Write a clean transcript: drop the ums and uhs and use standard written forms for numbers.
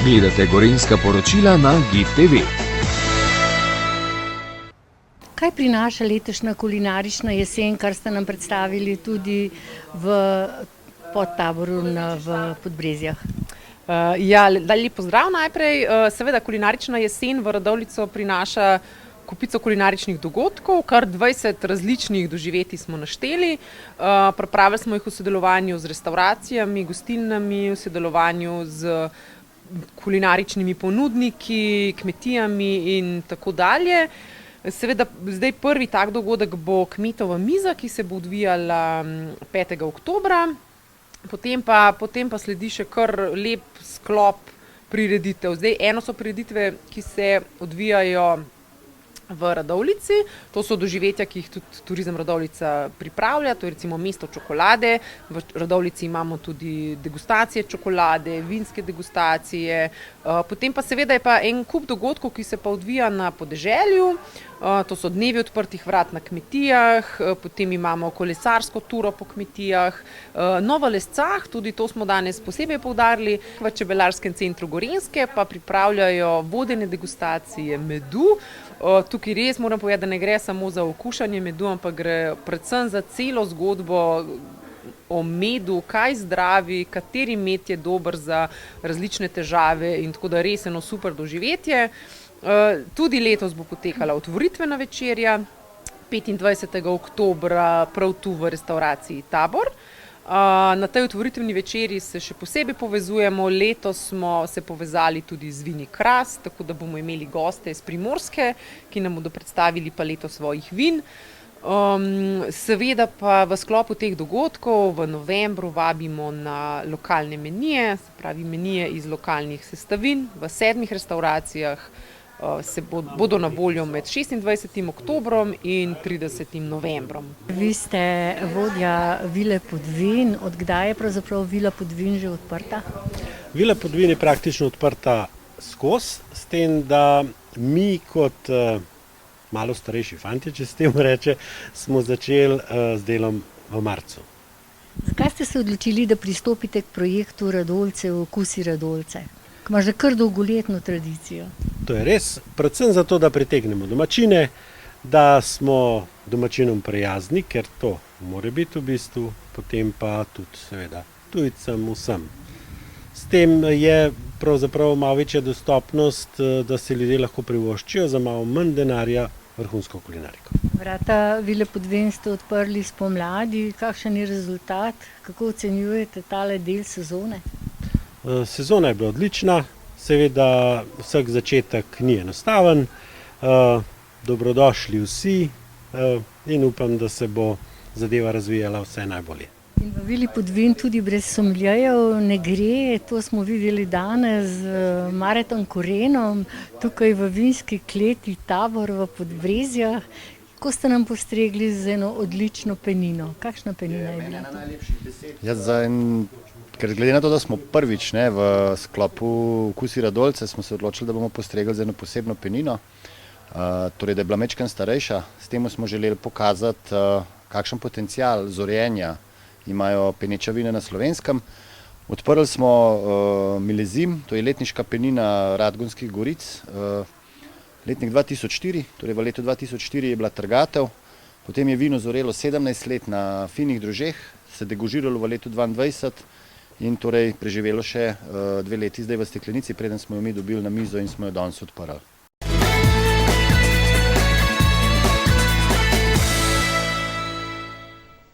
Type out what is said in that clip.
Gledate Gorenjska poročila na GIF TV. Kaj prinaša letošnja kulinarična jesen, kar ste nam predstavili tudi v Podtaboru v Podbrezjah? Lep pozdrav najprej. Seveda kulinarična jesen v Radovljico prinaša kupico kulinaričnih dogodkov, kar 20 različnih doživetij smo našteli. Pripravili smo jih v sodelovanju z restavracijami, gostilnami, v sodelovanju z kulinaričnimi ponudniki, kmetijami in tako dalje. Seveda zdaj prvi tak dogodek bo kmetova miza, ki se bo odvijala 5. oktobra. Potem pa sledi še kar lep sklop prireditev. Zdaj eno so prireditve, ki se odvijajo v Radovljici. To so doživetja, ki jih tudi Turizem Radovljica pripravlja. To je recimo mesto čokolade. V Radovljici imamo tudi degustacije čokolade, vinske degustacije. Potem pa seveda je pa en kup dogodkov, ki se pa odvija na podeželju. To so dnevi odprtih vrat na kmetijah, potem imamo kolesarsko turo po kmetijah. No, v Lescah, tudi to smo danes posebej poudarili, v Čebelarskem centru Gorenjske pa pripravljajo vodene degustacije medu. Tukaj res moram povedati, da ne gre samo za okušanje medu, ampak gre predvsem za celo zgodbo o medu, kaj zdravi, kateri med je dober za različne težave in tako da res eno super doživetje. Tudi letos bo potekala otvoritvena večerja 25. oktobra prav tu v restavraciji Tabor. Na tej otvoritveni večerji se še posebej povezujemo. Letos smo se povezali tudi z Vini Kras, tako da bomo imeli goste iz Primorske, ki nam bodo predstavili paleto svojih vin. Seveda pa v sklopu teh dogodkov v novembru vabimo na lokalne menije, se pravi menije iz lokalnih sestavin v 7 restavracijah. Bodo na voljo med 26. oktobrom in 30. novembrom. Vi ste vodja Vile Podvin. Od kdaj je pravzaprav Vila Podvin že odprta? Vila Podvin je praktično odprta skozi, s tem, da mi kot malo starejši fantje, če se temu reče, smo začeli z delom v marcu. Zakaj ste se odločili, da pristopite k projektu Radovljice, Okusi Radovljice? Ima že kar dolgoletno tradicijo. To je res, predvsem zato, da pritegnemo domačine, da smo domačinom prijazni, ker to mora biti v bistvu, potem pa tudi seveda tujcem vsem. S tem je pravzaprav malo večja dostopnost, da se ljudje lahko privoščijo za malo manj denarja vrhunsko kulinariko. Vrata Vile Podvin ste odprli spomladi. Kakšen je rezultat? Kako ocenjujete tale del sezone? Sezona je bila odlična, seveda vsak začetek ni enostaven, dobrodošli vsi in upam, da se bo zadeva razvijala vse najbolje. In v Vili Podvin tudi brez somljejev ne gre, to smo videli danes z Maretom Korenom, tukaj v vinski kleti Tabor v Podbrezjah. Ko ste nam postregli z eno odlično penino. Kakšna penina je bila to? Ker glede na to, da smo prvič v sklopu Okusi Radovljice, smo se odločili, da bomo postregli z eno posebno penino, torej da je bila majčkeno starejša. S tem smo želeli pokazati, kakšen potencial zorenja imajo peneča vina na Slovenskem. Odprli smo milezim, to je letniška penina Radgonskih goric, letnik 2004, torej v letu 2004 je bila trgatev, potem je vino zorelo 17 let na finih drožeh, se degužiralo v letu 2022, in torej preživelo še 2 leti zdaj v steklenici, preden smo jo mi dobili na mizo in smo jo danes odprli.